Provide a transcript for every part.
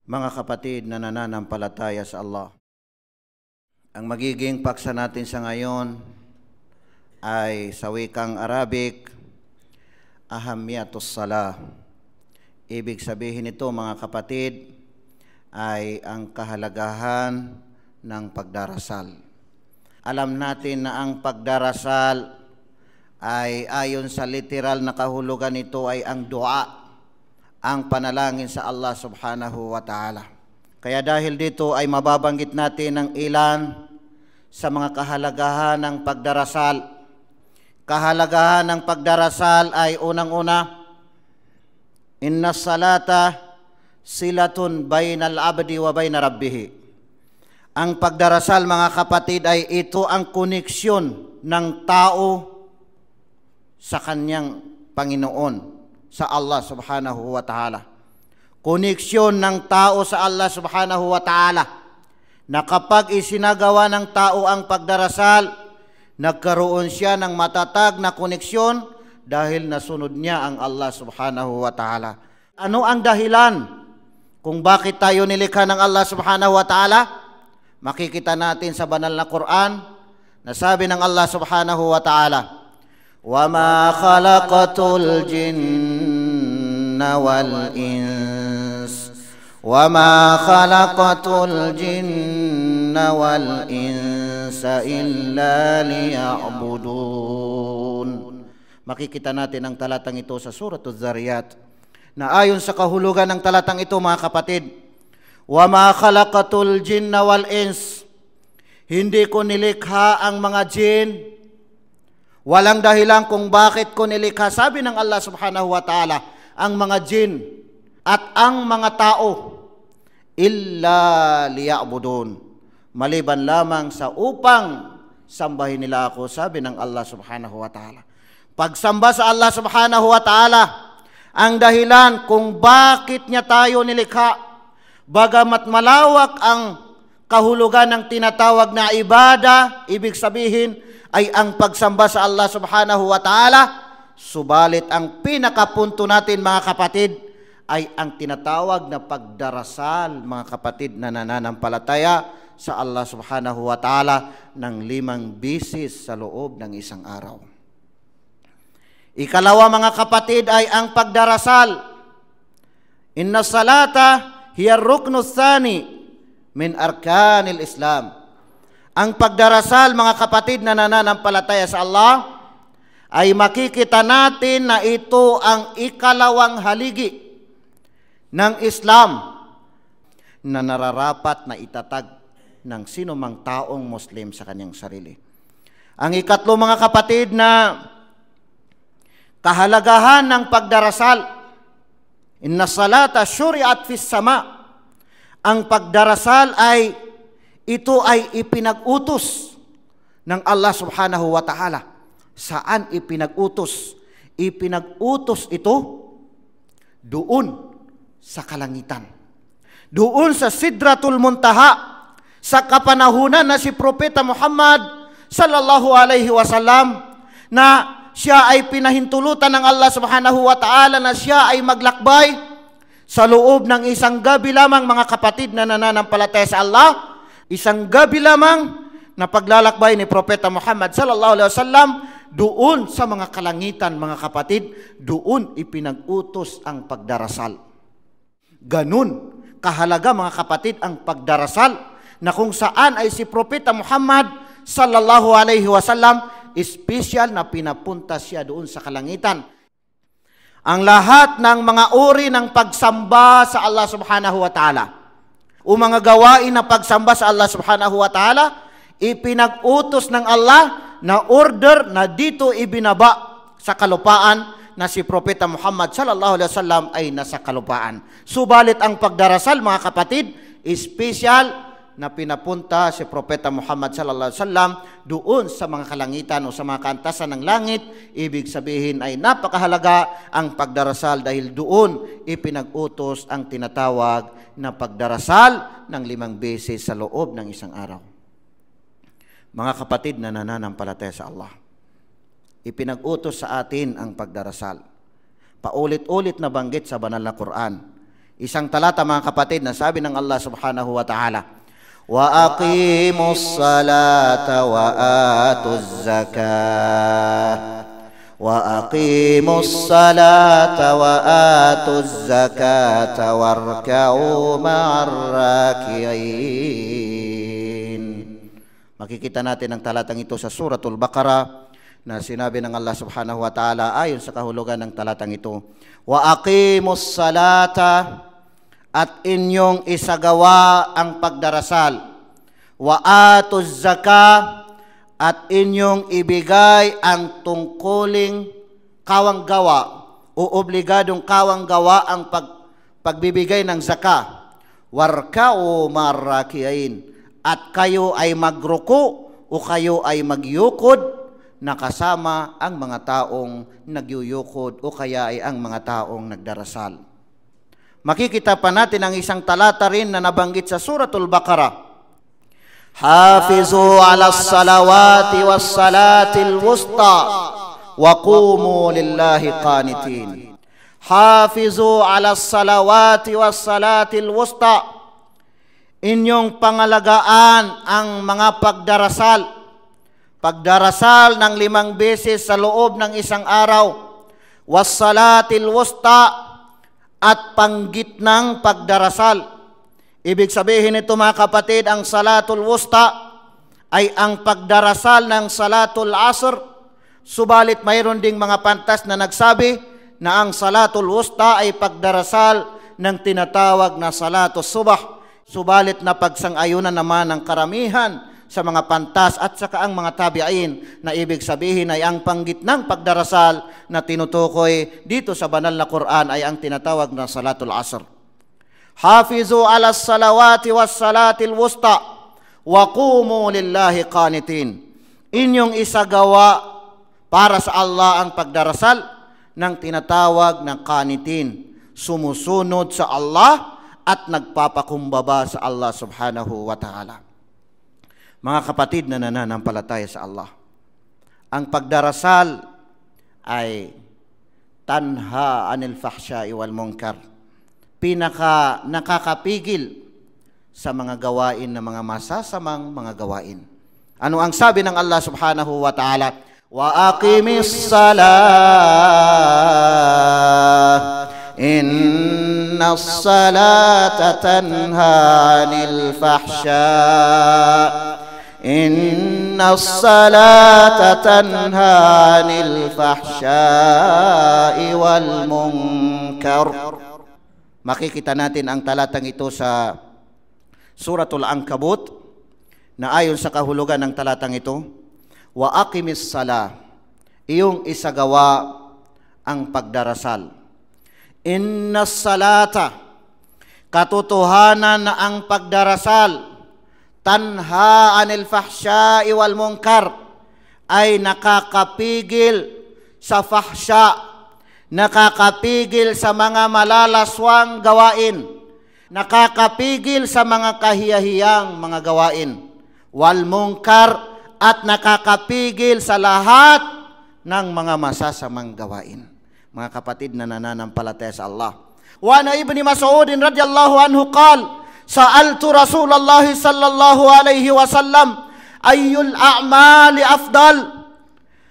Mga kapatid na nananampalataya sa Allah, ang magiging paksa natin sa ngayon ay sa wikang Arabic, ahamiyatus salah. Ibig sabihin nito, mga kapatid, ay ang kahalagahan ng pagdarasal. Alam natin na ang pagdarasal ay ayon sa literal na kahulugan nito ay ang dua, ang panalangin sa Allah subhanahu wa ta'ala. Kaya dahil dito ay mababanggit natin ang ilan sa mga kahalagahan ng pagdarasal. Kahalagahan ng pagdarasal ay unang-una, inna salata silatun bainal abdi wa baina rabbih. Ang pagdarasal, mga kapatid, ay ito ang koneksyon ng tao sa kanyang Panginoon, sa Allah subhanahu wa ta'ala. Koneksyon ng tao sa Allah subhanahu wa ta'ala, na kapag isinagawa ng tao ang pagdarasal, nagkaroon siya ng matatag na koneksyon dahil nasunod niya ang Allah subhanahu wa ta'ala. Ano ang dahilan kung bakit tayo nilikha ng Allah subhanahu wa ta'ala? Makikita natin sa banal na Quran na sabi ng Allah subhanahu wa ta'ala, وَمَا خَلَقَتُ الْجِنَّ وَالْإِنسَ وَمَا خَلَقَتُ الْجِنَّ وَالْإِنسَ إِلَّا لِيَعْبُدُونَ. Makikita natin ang talatang ito sa Suratul Zariyat, na ayon sa kahulugan ng talatang ito, mga kapatid, وَمَا خَلَقَتُ الْجِنَّ وَالْإِنسَ, hindi ko nilikha ang mga jin. Walang dahilan kung bakit ko nilikha, sabi ng Allah subhanahu wa ta'ala, ang mga jin at ang mga tao, illa liya'budun, maliban lamang sa upang sambahin nila ako, sabi ng Allah subhanahu wa ta'ala. Pagsamba sa Allah subhanahu wa ta'ala, ang dahilan kung bakit niya tayo nilikha, bagamat malawak ang kahulugan ng tinatawag na ibada, ibig sabihin ay ang pagsamba sa Allah subhanahu wa ta'ala, subalit ang pinakapunto natin, mga kapatid, ay ang tinatawag na pagdarasal, mga kapatid na nananampalataya sa Allah subhanahu wa ta'ala ng 5 bisis sa loob ng isang araw. Ikalawa, mga kapatid, ay ang pagdarasal. Inna salata hiya ruknu tsani min arkanil Islam. Ang pagdarasal, mga kapatid na nananampalataya sa Allah, ay makikita natin na ito ang ikalawang haligi ng Islam na nararapat na itatag ng sino mang taong Muslim sa kanyang sarili. Ang ikatlo, mga kapatid, na kahalagahan ng pagdarasal, inna salata syuri'at fis sama. Ang pagdarasal ay ito ay ipinag-utos ng Allah subhanahu wa ta'ala. Saan ipinag-utos? Ipinag-utos ito doon sa kalangitan. Doon sa Sidratul Muntaha, sa kapanahunan na si Propeta Muhammad sallallahu alaihi wasallam, na siya ay pinahintulutan ng Allah subhanahu wa ta'ala na siya ay maglakbay sa loob ng isang gabi lamang, mga kapatid na nananampalataya sa Allah. Isang gabi lamang na paglalakbay ni Propeta Muhammad sallallahu alaihi wasallam doon sa mga kalangitan, mga kapatid, doon ipinag-utos ang pagdarasal. Ganun kahalaga, mga kapatid, ang pagdarasal, na kung saan ay si Propeta Muhammad sallallahu alaihi wasallam, espesyal na pinapunta siya doon sa kalangitan. Ang lahat ng mga uri ng pagsamba sa Allah subhanahu wa ta'ala, o mga gawain na pagsamba sa Allah subhanahu wa ta'ala, ipinag-utos ng Allah na order na dito ibinaba sa kalupaan, na si Propeta Muhammad sallallahu alaihi wasallam ay nasa kalupaan. Subalit ang pagdarasal, mga kapatid, espesyal na pinapunta si Propeta Muhammad sallallahu alaihi wasallam doon sa mga kalangitan o sa mga kaantasan ng langit. Ibig sabihin ay napakahalaga ang pagdarasal dahil doon ipinag-utos ang tinatawag na pagdarasal ng 5 beses sa loob ng isang araw. Mga kapatid na nananampalataya sa Allah, ipinag-utos sa atin ang pagdarasal. Paulit-ulit na banggit sa banal na Quran. Isang talata mga kapatid na sabi ng Allah subhanahu wa ta'ala, wa aqimus salata wa atuz zakah wa aqimus salata wa atuz zakata warka'u ma'ar raki'in. Makikita natin ang talatang ito sa Suratul Baqarah na sinabi ng Allah subhanahu wa ta'ala ayon sa kahulugan ng talatang ito, wa aqimus salata, at inyong isagawa ang pagdarasal, wa atuz zakah, at inyong ibigay ang tungkuling kawanggawa o obligadong kawanggawa ang pagbibigay ng zakah, warka'u marraki'in, at kayo ay magruko o kayo ay magyukod na kasama ang mga taong nagyuyukod o kaya ay ang mga taong nagdarasal. Makikita pa natin ang isang talata rin na nabanggit sa Suratul Baqarah. Hafizu ala salawati was salatil wusta wa qumu lillahi qanitin. Hafizu ala salawati was salatil wusta. Inyong pangalagaan ang mga pagdarasal. Pagdarasal ng 5 beses sa loob ng isang araw. Was salatil wusta, at panggitnang pagdarasal. Ibig sabihin nito mga kapatid, ang salatul wusta ay ang pagdarasal ng salatul asr. Subalit mayroon ding mga pantas na nagsabi na ang salatul wusta ay pagdarasal ng tinatawag na salatul subah. Subalit na pagsang-ayunan naman ng karamihan sa mga pantas at saka ang mga tabi'in na ibig sabihin ay ang panggitnang pagdarasal na tinutukoy dito sa banal na Quran ay ang tinatawag na salatul asr. Hafizu ala salawati was salatil wusta wa qumu lillahi qanitin. Inyong isagawa para sa Allah ang pagdarasal ng tinatawag na qanitin, sumusunod sa Allah at nagpapakumbaba sa Allah subhanahu wa ta'ala. Mga kapatid na nananampalataya sa Allah, ang pagdarasal ay tanha anil fahsya'i wal munkar, pinaka nakakapigil sa mga gawain na mga masasamang mga gawain. Ano ang sabi ng Allah subhanahu wa ta'ala? Wa aqimis salah, innas salata tanha anil fahsya', innas salata tanha anil fahsya'i wal munkar. Makikita natin ang talatang ito sa Suratul Ankabut na ayon sa kahulugan ng talatang ito, wa aqimis salah, iyong isagawa ang pagdarasal. Innas salata, katotohanan na ang pagdarasal, tanha anil fahsya'i wal munkar, ay nakakapigil sa fahsya, nakakapigil sa mga malalaswang gawain, nakakapigil sa mga kahiyahiyang mga gawain, wal munkar, at nakakapigil sa lahat ng mga masasamang gawain. Mga kapatid na nananampalataya sa Allah. Wa na Ibni Mas'ud radhiyallahu anhu qala, sa'altu Rasulullah sallallahu alaihi wasallam ayyul a'mali afdal.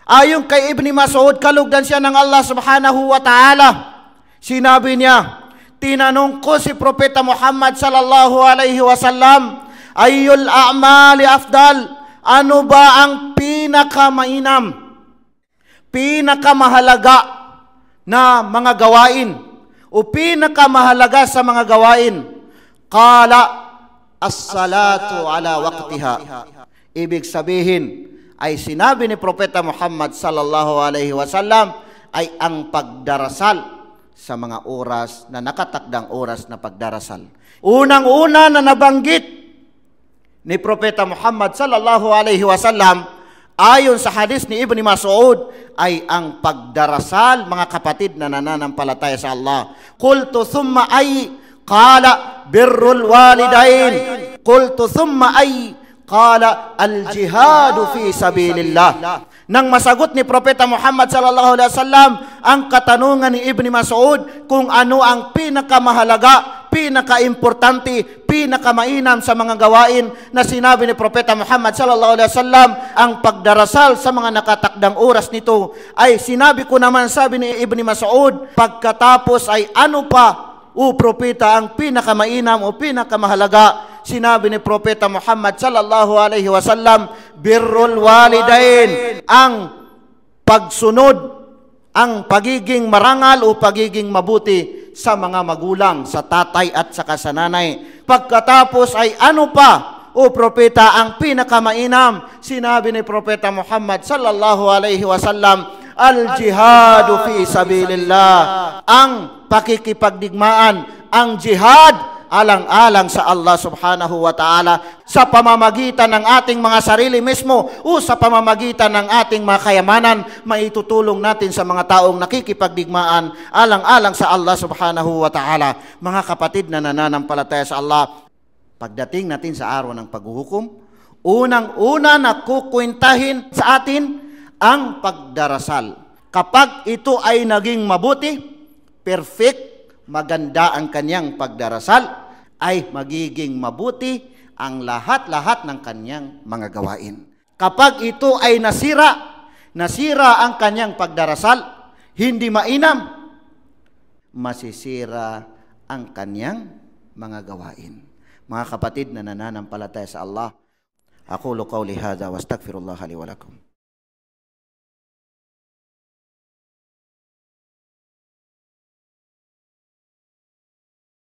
Ayon kay Ibni Mas'ud, kalugdan siya ng Allah subhanahu wa ta'ala, sinabi niya, tinanong ko si Propeta Muhammad sallallahu alaihi wasallam, ayyul a'mali afdal, ano ba ang pinakamainam, pinakamahalaga na mga gawain o pinakamahalaga sa mga gawain? Qala as-salatu ala waqtiha. Ibig sabihin ay sinabi ni Propeta Muhammad sallallahu alaihi wasallam ay ang pagdarasal sa mga oras na nakatakdang oras na pagdarasal. Unang-una na nabanggit ni Propeta Muhammad sallallahu alaihi wasallam ayon sa hadis ni Ibni Mas'ud ay ang pagdarasal, mga kapatid na nananampalataya sa Allah. Qultu thumma ay, qala birrul walidain. Qultu thumma ay, qala al-jihadu fi sabilillah. nang masagot ni Propeta Muhammad sallallahu alaihi wasallam ang katanungan ni Ibn Mas'ud kung ano ang pinakamahalaga, pinakaimportante, pinakamainam sa mga gawain, na sinabi ni Propeta Muhammad sallallahu alaihi wasallam ang pagdarasal sa mga nakatakdang oras nito. Ay sinabi ko naman, sabi ni Ibn Mas'ud, pagkatapos ay ano pa, o Propeta, ang pinakamainam o pinakamahalaga? Sinabi ni Propeta Muhammad sallallahu alaihi wasallam, birrul walidain, ang pagsunod, ang pagiging marangal o pagiging mabuti sa mga magulang, sa tatay at sa kasananay. Pagkatapos ay ano pa, o Propeta, ang pinakamainam? Sinabi ni Propeta Muhammad sallallahu alaihi wasallam, al-jihadu fi sabilillah, ang pakikipagdigmaan, ang jihad alang-alang sa Allah subhanahu wa ta'ala, sa pamamagitan ng ating mga sarili mismo o sa pamamagitan ng ating mga kayamanan, maitutulong natin sa mga taong nakikipagdigmaan alang-alang sa Allah subhanahu wa ta'ala. Mga kapatid na nananampalataya sa Allah, pagdating natin sa araw ng paghuhukom, unang-una na kukwentahin sa atin ang pagdarasal. Kapag ito ay naging mabuti, perfect, maganda ang kanyang pagdarasal, ay magiging mabuti ang lahat-lahat ng kanyang mga gawain. Kapag ito ay nasira ang kanyang pagdarasal, hindi mainam, masisira ang kanyang mga gawain. Mga kapatid na nananampalataya sa Allah, aqulu qawli hadha wa astaghfirullah li wa lakum.